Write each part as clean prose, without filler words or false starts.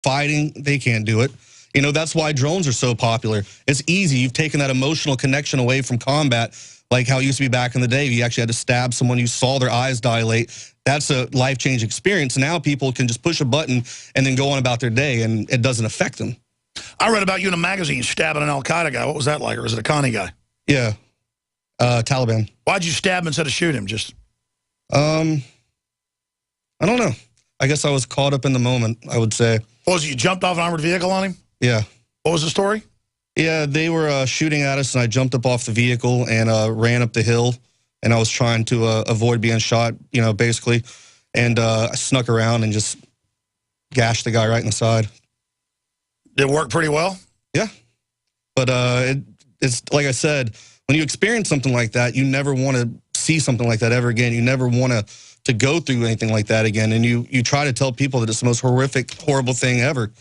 fighting, they can't do it. You know, that's why drones are so popular. It's easy. You've taken that emotional connection away from combat, like how it used to be back in the day. You actually had to stab someone, you saw their eyes dilate. That's a life-changing experience. Now people can just push a button and then go on about their day, and it doesn't affect them. I read about you in a magazine stabbing an Al-Qaeda guy. What was that like? Or was it a Connie guy? Yeah. Taliban. Why'd you stab him instead of shoot him? Just I don't know. I guess I was caught up in the moment, I would say. What was it, you jumped off an armored vehicle on him? Yeah. What was the story? Yeah, they were shooting at us, and I jumped up off the vehicle and ran up the hill, and I was trying to avoid being shot, you know, basically. And I snuck around and just gashed the guy right in the side. Did it work pretty well? Yeah. But it's like I said, when you experience something like that, you never want to see something like that ever again. You never want to go through anything like that again. And you try to tell people that it's the most horrific, horrible thing ever.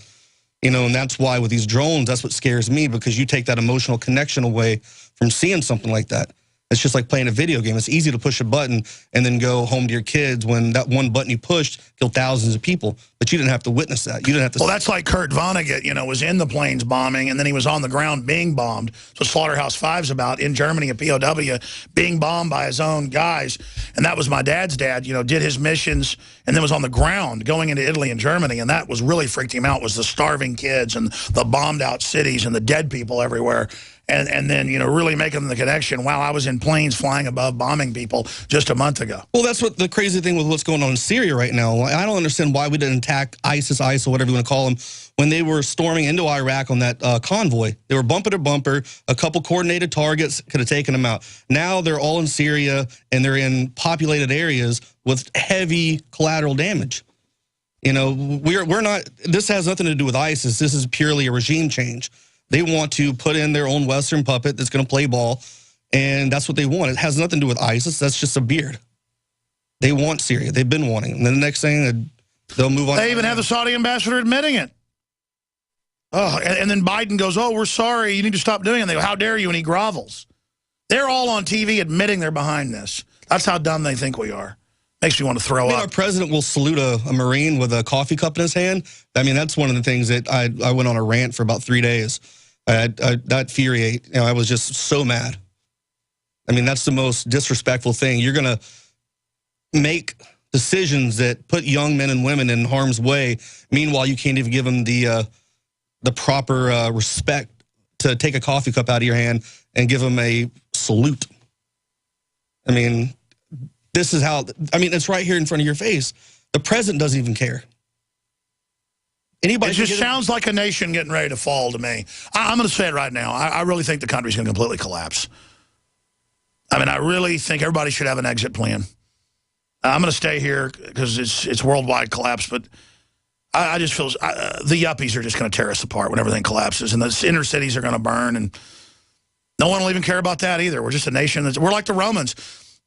You know, and that's why with these drones, that's what scares me, because you take that emotional connection away from seeing something like that. It's just like playing a video game. It's easy to push a button and then go home to your kids when that one button you pushed killed thousands of people. But you didn't have to witness that. You didn't have to. Well, that's like Kurt Vonnegut, you know, was in the planes bombing, and then he was on the ground being bombed. So Slaughterhouse Five's about in Germany, a POW, being bombed by his own guys. And that was my dad's dad, you know, did his missions and then was on the ground going into Italy and Germany. And that was really freaked him out, was the starving kids and the bombed out cities and the dead people everywhere. And then, you know, really making the connection while I was in planes flying above bombing people just a month ago. Well, that's what the crazy thing with what's going on in Syria right now. I don't understand why we didn't attack ISIL, whatever you want to call them, when they were storming into Iraq on that convoy. They were bumper to bumper. A couple coordinated targets could have taken them out. Now they're all in Syria, and they're in populated areas with heavy collateral damage. You know, we're not, this has nothing to do with ISIS. This is purely a regime change. They want to put in their own Western puppet that's going to play ball, and that's what they want. It has nothing to do with ISIS. That's just a beard. They want Syria. They've been wanting. And then the next thing, they'll move on. They even have the Saudi ambassador admitting it. Oh, and then Biden goes, oh, we're sorry. You need to stop doing it. And they go, how dare you? And he grovels. They're all on TV admitting they're behind this. That's how dumb they think we are. Makes me want to throw up. Our president will salute a Marine with a coffee cup in his hand. I mean, that's one of the things that I went on a rant for about 3 days. That infuriate. You know, I was just so mad. I mean, that's the most disrespectful thing. You're going to make decisions that put young men and women in harm's way. Meanwhile, you can't even give them the proper respect to take a coffee cup out of your hand and give them a salute. I mean, this is how, I mean, it's right here in front of your face. The president doesn't even care. Anybody? It just sounds like a nation getting ready to fall to me. I'm going to say it right now. I really think the country's going to completely collapse. I mean, I really think everybody should have an exit plan. I'm going to stay here because it's worldwide collapse, but I just feel the yuppies are just going to tear us apart when everything collapses, and the inner cities are going to burn, and no one will even care about that either. We're just a nation we're like the Romans.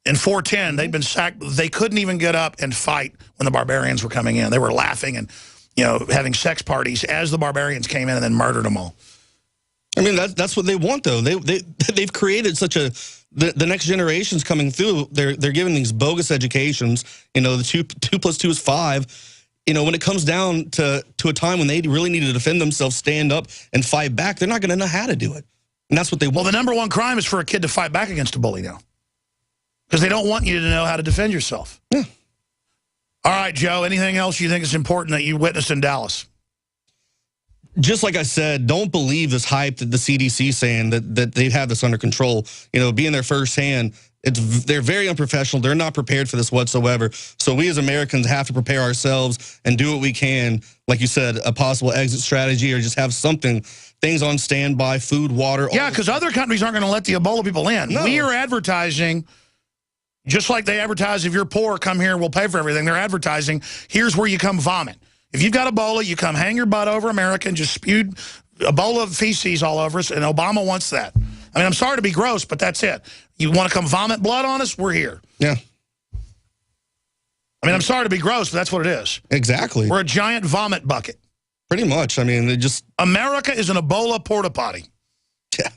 In 410, they'd been sacked. They couldn't even get up and fight when the barbarians were coming in. They were laughing and, you know, having sex parties as the barbarians came in and then murdered them all. I mean, that's what they want, though. They've created such a the next generations coming through. They're giving these bogus educations. You know, the 2 + 2 is 5. You know, when it comes down to a time when they really need to defend themselves, stand up and fight back, they're not going to know how to do it, and that's what they want. Well, the #1 crime is for a kid to fight back against a bully now, because they don't want you to know how to defend yourself. Yeah. All right, Joe, anything else you think is important that you witnessed in Dallas? Just like I said, don't believe this hype that the CDC saying that they have this under control. You know, being their firsthand, they're very unprofessional. They're not prepared for this whatsoever. So we as Americans have to prepare ourselves and do what we can. Like you said, a possible exit strategy, or just have something, things on standby, food, water. Yeah, because other countries aren't going to let the Ebola people in. No. We are advertising, just like they advertise, if you're poor, come here, we'll pay for everything. They're advertising, here's where you come vomit. If you've got Ebola, you come hang your butt over America and just spew Ebola feces all over us, and Obama wants that. I mean, I'm sorry to be gross, but that's it. You want to come vomit blood on us? We're here. Yeah. I mean, I'm sorry to be gross, but that's what it is. Exactly. We're a giant vomit bucket. Pretty much. I mean, America is an Ebola porta potty. Yeah.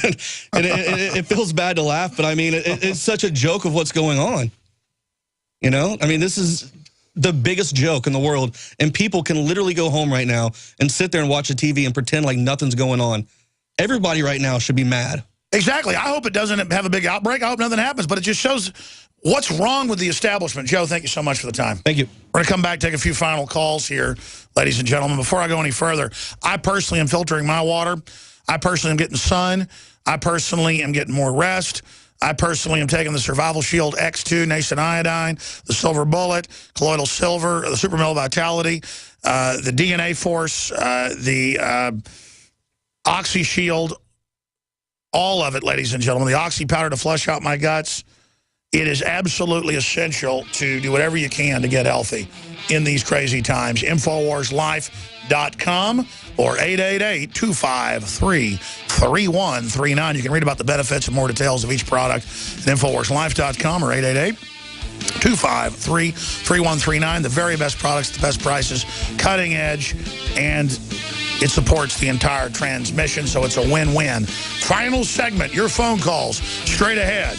And it feels bad to laugh, but I mean, it's such a joke of what's going on. You know? I mean, this is... the biggest joke in the world, and people can literally go home right now and sit there and watch the TV and pretend like nothing's going on. Everybody right now should be mad. Exactly. I hope it doesn't have a big outbreak. I hope nothing happens, but it just shows what's wrong with the establishment. Joe, thank you so much for the time. Thank you. We're going to come back, take a few final calls here, ladies and gentlemen. Before I go any further, I personally am filtering my water. I personally am getting sun. I personally am getting more rest. I personally am taking the Survival Shield X2, Nascent Iodine, the Silver Bullet, Colloidal Silver, the Super Male Vitality, the DNA Force, the Oxy Shield, all of it, ladies and gentlemen. The Oxy Powder to flush out my guts. It is absolutely essential to do whatever you can to get healthy in these crazy times. InfoWarsLife.com or 888-253-3139. You can read about the benefits and more details of each product at InfoWarsLife.com or 888-253-3139. The very best products, the best prices, cutting edge, and it supports the entire transmission, so it's a win-win. Final segment, your phone calls, straight ahead.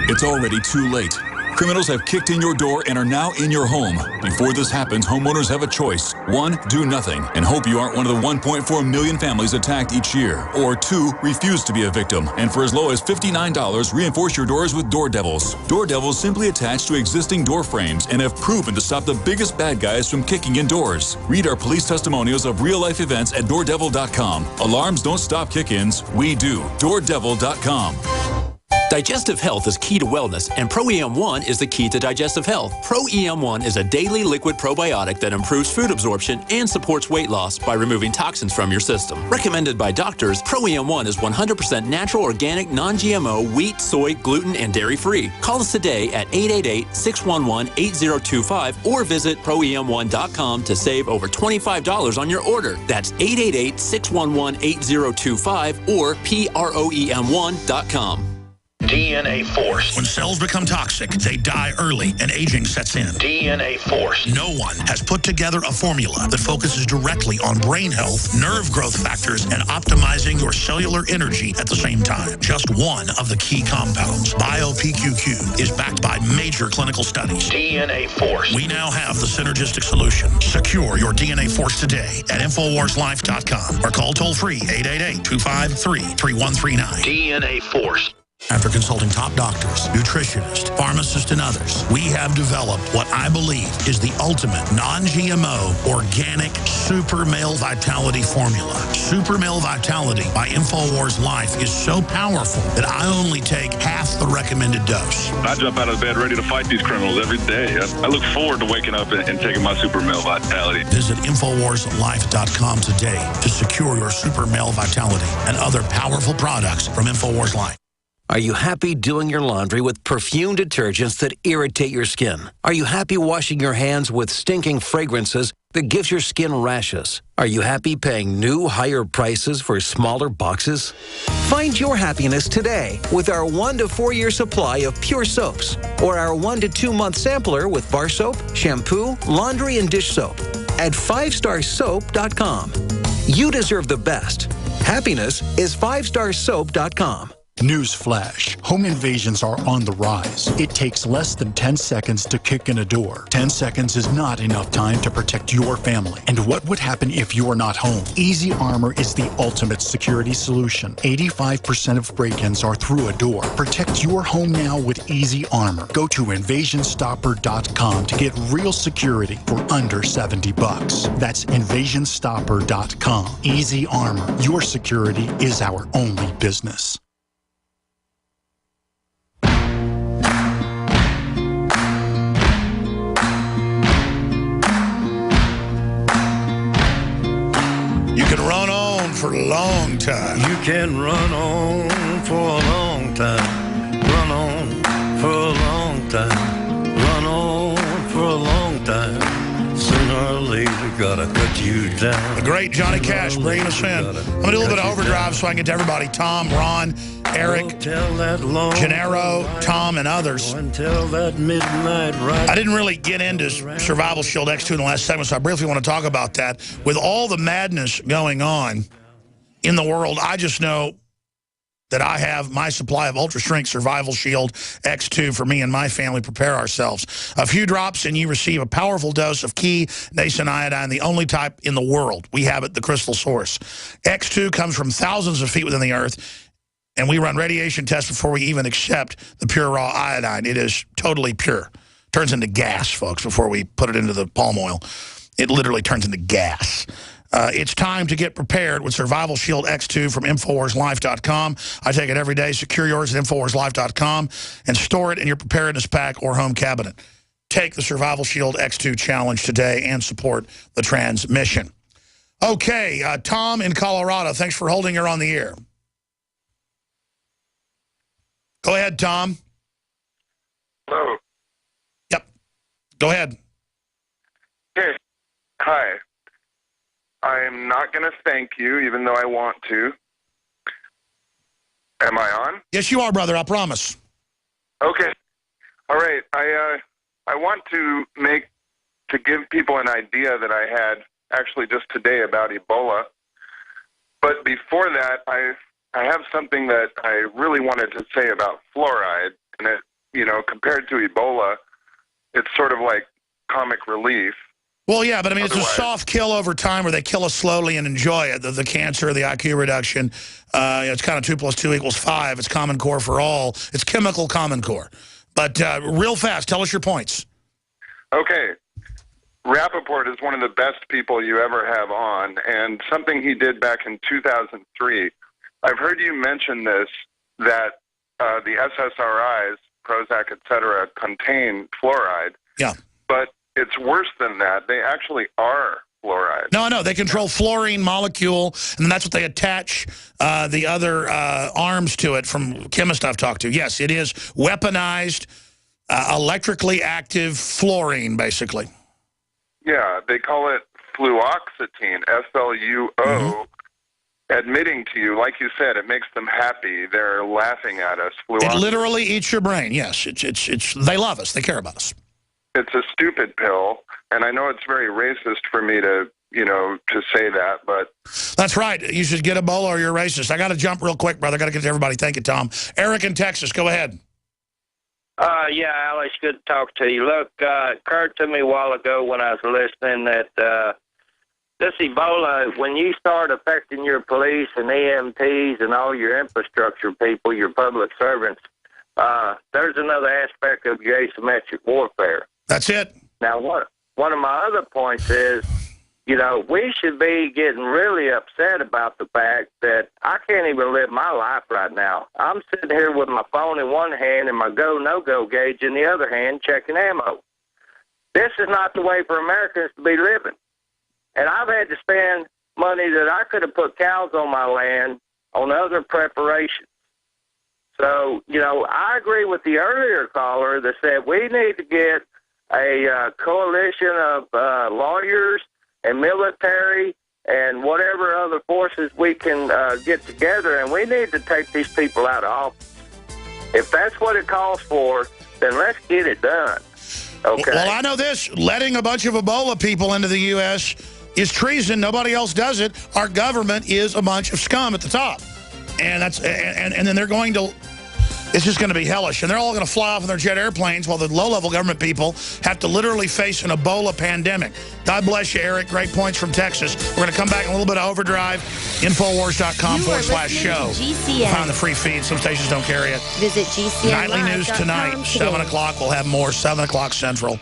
It's already too late. Criminals have kicked in your door and are now in your home. Before this happens, homeowners have a choice. 1, do nothing and hope you aren't one of the 1.4 million families attacked each year. Or 2, refuse to be a victim. And for as low as $59, reinforce your doors with Door Devils. Door Devils simply attach to existing door frames and have proven to stop the biggest bad guys from kicking in doors. Read our police testimonials of real-life events at DoorDevil.com. Alarms don't stop kick-ins. We do. DoorDevil.com. Digestive health is key to wellness, and Pro-EM1 is the key to digestive health. Pro-EM1 is a daily liquid probiotic that improves food absorption and supports weight loss by removing toxins from your system. Recommended by doctors, Pro-EM1 is 100% natural, organic, non-GMO, wheat, soy, gluten, and dairy-free. Call us today at 888-611-8025 or visit ProEM1.com to save over $25 on your order. That's 888-611-8025 or PROEM1.com. DNA Force. When cells become toxic, they die early and aging sets in. DNA Force. No one has put together a formula that focuses directly on brain health, nerve growth factors, and optimizing your cellular energy at the same time. Just one of the key compounds, BioPQQ, is backed by major clinical studies. DNA Force. We now have the synergistic solution. Secure your DNA Force today at InfoWarsLife.com or call toll-free 888-253-3139. DNA Force. After consulting top doctors, nutritionists, pharmacists, and others, we have developed what I believe is the ultimate non-GMO organic Super Male Vitality formula. Super Male Vitality by InfoWars Life is so powerful that I only take half the recommended dose. I jump out of bed ready to fight these criminals every day. I look forward to waking up and taking my Super Male Vitality. Visit InfoWarsLife.com today to secure your Super Male Vitality and other powerful products from InfoWars Life. Are you happy doing your laundry with perfume detergents that irritate your skin? Are you happy washing your hands with stinking fragrances that gives your skin rashes? Are you happy paying new, higher prices for smaller boxes? Find your happiness today with our 1 to 4 year supply of pure soaps or our 1 to 2 month sampler with bar soap, shampoo, laundry, and dish soap at 5starsoap.com. You deserve the best. Happiness is 5starsoap.com. Newsflash. Home invasions are on the rise. It takes less than 10 seconds to kick in a door. 10 seconds is not enough time to protect your family. And what would happen if you're not home? Easy Armor is the ultimate security solution. 85% of break-ins are through a door. Protect your home now with Easy Armor. Go to InvasionStopper.com to get real security for under $70. That's InvasionStopper.com. Easy Armor. Your security is our only business. You can run on for a long time. You can run on for a long time. Run on for a long time. Run on for a long time. Sooner or later, gotta cut you down. The great Johnny Cash bringing us in. I'm going to do a little bit of overdrive so I can get to everybody. Tom, Ron, Eric, Gennaro, Tom, and others. I didn't really get into Survival Shield X2 in the last segment, so I briefly want to talk about that. With all the madness going on in the world, I just know that I have my supply of Ultra Shrink Survival Shield X2 for me and my family prepare ourselves. A few drops and you receive a powerful dose of key nascent iodine, the only type in the world. We have it, the crystal source. X2 comes from thousands of feet within the earth, and we run radiation tests before we even accept the pure raw iodine. It is totally pure. Turns into gas, folks, before we put it into the palm oil. It literally turns into gas. It's time to get prepared with Survival Shield X2 from InfoWarsLife.com. I take it every day. Secure yours at InfoWarsLife.com and store it in your preparedness pack or home cabinet. Take the Survival Shield X2 challenge today and support the transmission. Okay, Tom in Colorado, thanks for holding her on the air. Go ahead, Tom. Hello. Yep. Go ahead. Hey. Hi. I'm not going to thank you, even though I want to. Am I on? Yes, you are, brother. I promise. Okay. All right. I want to give people an idea that I had actually just today about Ebola. But before that, I have something that I really wanted to say about fluoride. And it, you know, compared to Ebola, it's sort of like comic relief. Well, yeah, but I mean, it's a soft kill over time where they kill us slowly and enjoy it. The cancer, the IQ reduction, it's kind of 2 + 2 = 5. It's Common Core for all. It's chemical Common Core. But real fast, tell us your points. Okay. Rappaport is one of the best people you ever have on, and something he did back in 2003. I've heard you mention this, that the SSRIs, Prozac, etc., contain fluoride. Yeah. But it's worse than that. They actually are fluoride. No, they control fluorine molecule, and that's what they attach the other arms to it from chemists I've talked to. Yes, it is weaponized, electrically active fluorine, basically. Yeah, they call it fluoxetine, FLUO. Admitting to you, like you said, it makes them happy. They're laughing at us. It literally eats your brain. Yes, it's. They love us. They care about us. It's a stupid pill, and I know it's very racist for me to, you know, to say that, but... That's right. You should get Ebola or you're racist. I got to jump real quick, brother. I got to get to everybody. Thank you, Tom. Eric in Texas, go ahead. Yeah, Alex, good to talk to you. Look, it occurred to me a while ago when I was listening that this Ebola, when you start affecting your police and EMTs and all your infrastructure people, your public servants, there's another aspect of your asymmetric warfare. That's it. Now, one of my other points is, you know, we should be getting really upset about the fact that I can't even live my life right now. I'm sitting here with my phone in one hand and my go, no-go gauge in the other hand checking ammo. This is not the way for Americans to be living. And I've had to spend money that I could have put cows on my land on other preparations. So, you know, I agree with the earlier caller that said we need to get a coalition of lawyers and military and whatever other forces we can get together, and we need to take these people out of office. If that's what it calls for, then let's get it done. Okay. Well, I know this. Letting a bunch of Ebola people into the U.S. is treason. Nobody else does it. Our government is a bunch of scum at the top. And that's and then they're going to... It's just going to be hellish. And they're all going to fly off in their jet airplanes while the low-level government people have to literally face an Ebola pandemic. God bless you, Eric. Great points from Texas. We're going to come back in a little bit of overdrive. Infowars.com/show. Find the free feed. Some stations don't carry it. Visit GCN. Nightly news tonight, 7 o'clock. We'll have more, 7 o'clock Central.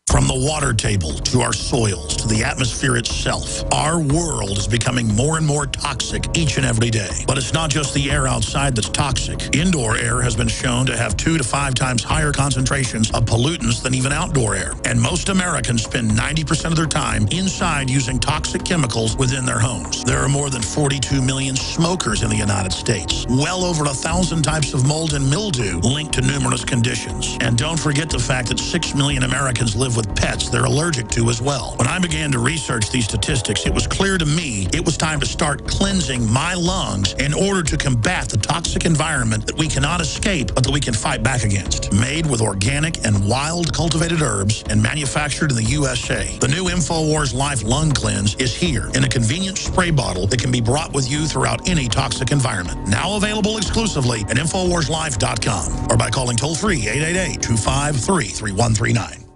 From the water table to our soils to the atmosphere itself, our world is becoming more and more toxic each and every day. But it's not just the air outside that's toxic. Indoor air has been shown to have 2 to 5 times higher concentrations of pollutants than even outdoor air. And most Americans spend 90% of their time inside using toxic chemicals within their homes. There are more than 42 million smokers in the United States. Well over 1,000 types of mold and mildew linked to numerous conditions. And don't forget the fact that 6 million Americans live with pets they're allergic to as well. When I began to research these statistics, it was clear to me it was time to start cleansing my lungs in order to combat the toxic environment that we cannot escape, but that we can fight back against. Made with organic and wild cultivated herbs and manufactured in the USA, the new InfoWars Life Lung Cleanse is here in a convenient spray bottle that can be brought with you throughout any toxic environment. Now available exclusively at InfoWarsLife.com or by calling toll-free 888-253-3139.